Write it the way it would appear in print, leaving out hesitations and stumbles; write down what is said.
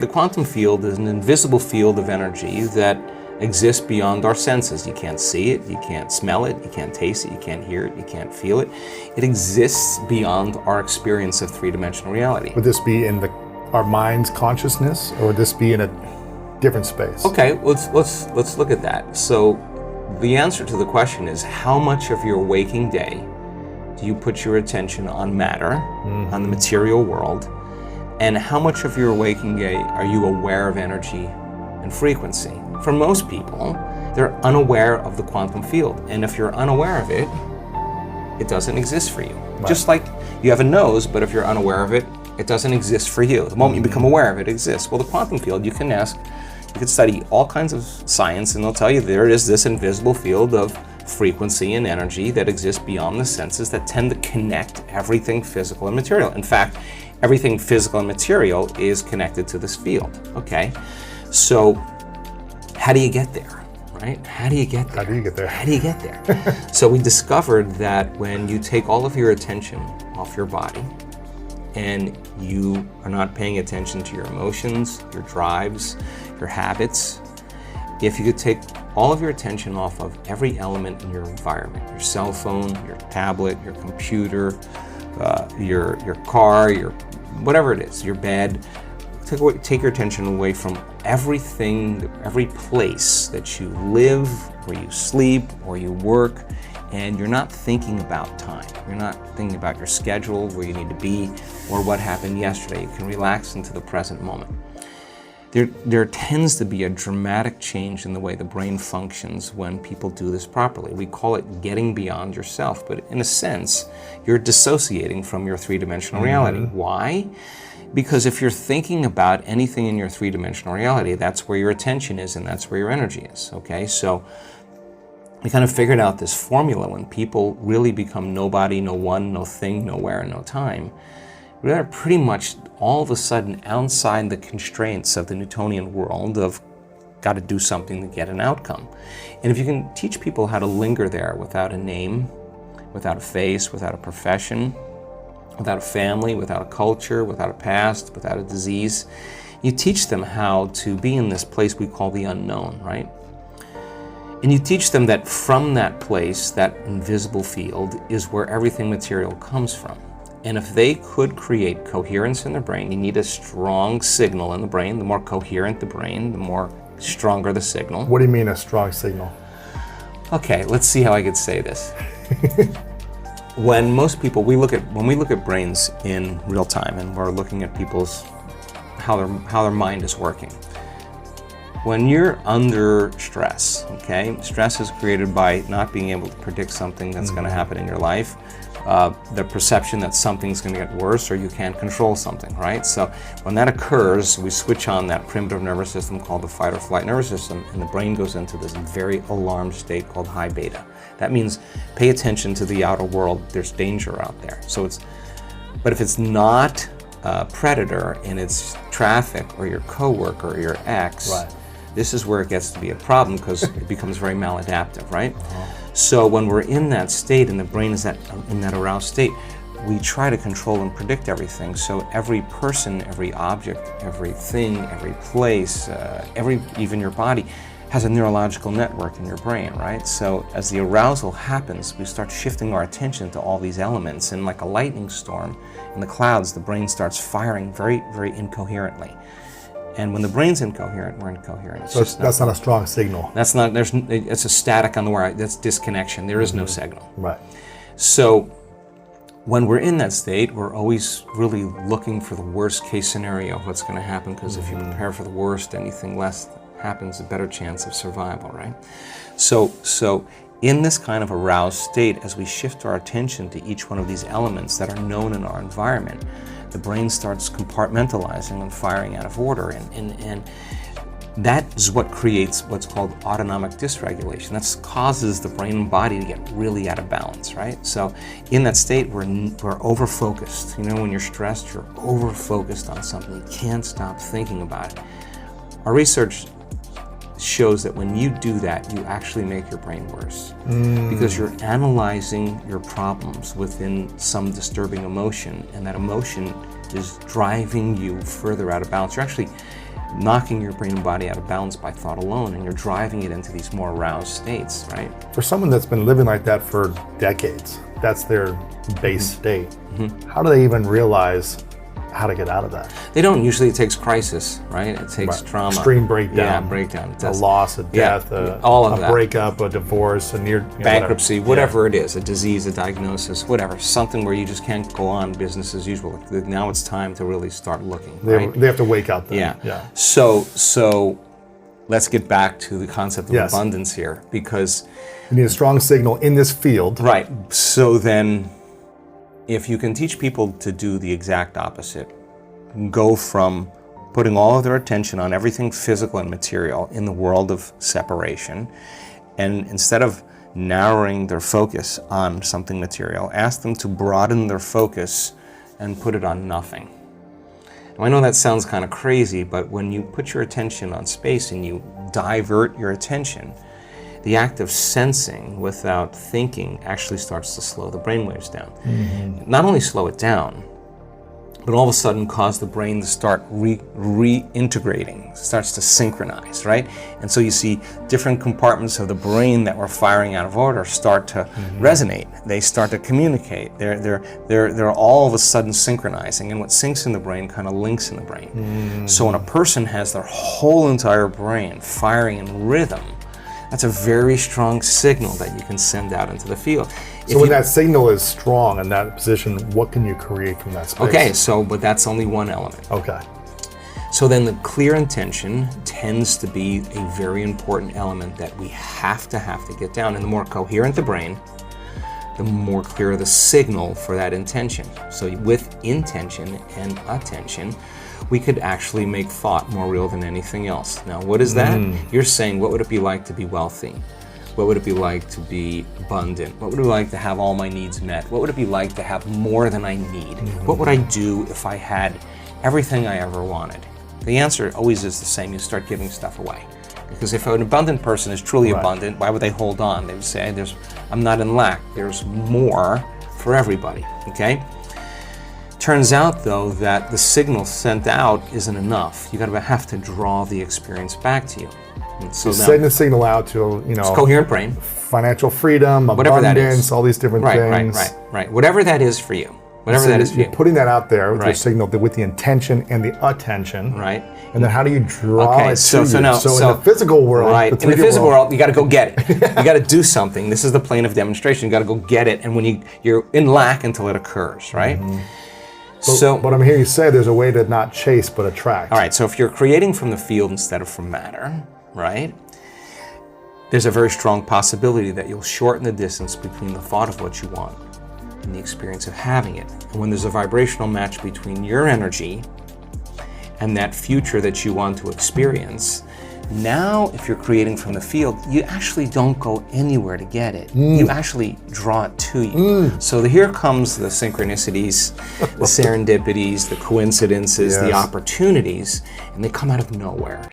The quantum field is an invisible field of energy that exists beyond our senses. You can't see it, you can't smell it, you can't taste it, you can't hear it, you can't feel it. It exists beyond our experience of three-dimensional reality. Would this be in our mind's consciousness, or would this be in a different space? Okay, let's look at that. So the answer to the question is, how much of your waking day do you put your attention on matter, on the material world, and how much of your waking day are you aware of energy and frequency? For most people, they're unaware of the quantum field, and if you're unaware of it, it doesn't exist for you. Right. Just like you have a nose, but if you're unaware of it, it doesn't exist for you. The moment you become aware of it, it exists. Well, the quantum field, you can study all kinds of science, and they'll tell you there is this invisible field of frequency and energy that exists beyond the senses that tend to connect everything physical and material. In fact, everything physical and material is connected to this field, okay? So how do you get there, right? How do you get there? How do you get there? How do you get there? So we discovered that when you take all of your attention off your body and you are not paying attention to your emotions, your drives, your habits, if you could take all of your attention off of every element in your environment, your cell phone, your tablet, your computer, your car, your whatever it is, your bed, take your attention away from everything, every place that you live, where you sleep, or you work, and you're not thinking about time. You're not thinking about your schedule, where you need to be, or what happened yesterday. You can relax into the present moment. There tends to be a dramatic change in the way the brain functions when people do this properly. We call it getting beyond yourself, but in a sense, you're dissociating from your three-dimensional reality. Why? Because if you're thinking about anything in your three-dimensional reality, that's where your attention is and that's where your energy is, okay? So we kind of figured out this formula when people really become nobody, no one, no thing, nowhere, no time. They're pretty much all of a sudden outside the constraints of the Newtonian world of got to do something to get an outcome. And if you can teach people how to linger there without a name, without a face, without a profession, without a family, without a culture, without a past, without a disease, you teach them how to be in this place we call the unknown, right? And you teach them that from that place, that invisible field, is where everything material comes from. And if they could create coherence in the brain, you need a strong signal in the brain. The more coherent the brain, the more stronger the signal. What do you mean a strong signal? Okay, let's see how I could say this. When most people, when we look at brains in real time, and we're looking at people's how their mind is working. When you're under stress, okay, stress is created by not being able to predict something that's going to happen in your life. The perception that something's going to get worse or you can't control something, right? So when that occurs, we switch on that primitive nervous system called the fight or flight nervous system, and the brain goes into this very alarmed state called high beta. That means pay attention to the outer world, there's danger out there. But if it's not a predator and it's traffic or your coworker or your ex, right, this is where it gets to be a problem because it becomes very maladaptive, right? So when we're in that state and the brain is in that aroused state, we try to control and predict everything. So every person, every object, everything, every place, even your body has a neurological network in your brain, right? So as the arousal happens, we start shifting our attention to all these elements, and like a lightning storm in the clouds, the brain starts firing very, very incoherently. And when the brain's incoherent, we're incoherent. So that's not a strong signal. It's a static on the wire. That's disconnection. There is no signal. Right. So when we're in that state, we're always really looking for the worst case scenario of what's going to happen, because if you prepare for the worst, anything less happens, a better chance of survival, right? So in this kind of aroused state, as we shift our attention to each one of these elements that are known in our environment, the brain starts compartmentalizing and firing out of order, and that is what creates what's called autonomic dysregulation. That causes the brain and body to get really out of balance, right? So in that state, we're over-focused. You know, when you're stressed, you're over-focused on something. You can't stop thinking about it. Our research shows that when you do that, you actually make your brain worse, because you're analyzing your problems within some disturbing emotion, and that emotion is driving you further out of balance. You're actually knocking your brain and body out of balance by thought alone, and you're driving it into these more aroused states, right? For someone that's been living like that for decades, that's their base state. How do they even realize how to get out of that? They don't. Usually it takes crisis, right? It takes trauma. Extreme breakdown. Yeah, breakdown. A loss, a death, all of a that. Breakup, a divorce, a near bankruptcy, whatever it is, a disease, a diagnosis, whatever, something where you just can't go on business as usual. Now it's time to really start looking, right? They have to wake up then. Yeah. So let's get back to the concept of abundance here, because you need a strong signal in this field. Right. So then, if you can teach people to do the exact opposite, go from putting all of their attention on everything physical and material in the world of separation, and instead of narrowing their focus on something material, ask them to broaden their focus and put it on nothing. Now, I know that sounds kind of crazy, but when you put your attention on space and you divert your attention, the act of sensing without thinking actually starts to slow the brainwaves down. Not only slow it down, but all of a sudden cause the brain to start reintegrating, starts to synchronize, right? And so you see different compartments of the brain that were firing out of order start to resonate. They start to communicate. They're all of a sudden synchronizing, and what syncs in the brain kind of links in the brain. So when a person has their whole entire brain firing in rhythm, that's a very strong signal that you can send out into the field. So when that signal is strong in that position, what can you create from that space? Okay, but that's only one element. Okay. So then the clear intention tends to be a very important element that we have to get down. And the more coherent the brain, the more clear the signal for that intention. So with intention and attention, we could actually make thought more real than anything else. Now, what is that? You're saying, what would it be like to be wealthy? What would it be like to be abundant? What would it be like to have all my needs met? What would it be like to have more than I need? What would I do if I had everything I ever wanted? The answer always is the same. You start giving stuff away. Because if an abundant person is truly abundant, why would they hold on? They would say, I'm not in lack. There's more for everybody, okay? Turns out, though, that the signal sent out isn't enough. You have to draw the experience back to you. And so send the signal out to, it's coherent brain, financial freedom, whatever abundance, all these different things. Right. Whatever that is for you. Whatever that is for you. You're putting that out there with your signal, with the intention and the attention. Right. And then how do you draw it to you? So in the physical world, in the physical world, you got to go get it. You got to do something. This is the plane of demonstration. You got to go get it, and when you're in lack until it occurs, right? But I'm hearing you say there's a way to not chase but attract. All right, so if you're creating from the field instead of from matter, right, there's a very strong possibility that you'll shorten the distance between the thought of what you want and the experience of having it. And when there's a vibrational match between your energy and that future that you want to experience, now if you're creating from the field, you actually don't go anywhere to get it. You actually draw it to you. So here comes the synchronicities, the serendipities, the coincidences, the opportunities, and they come out of nowhere.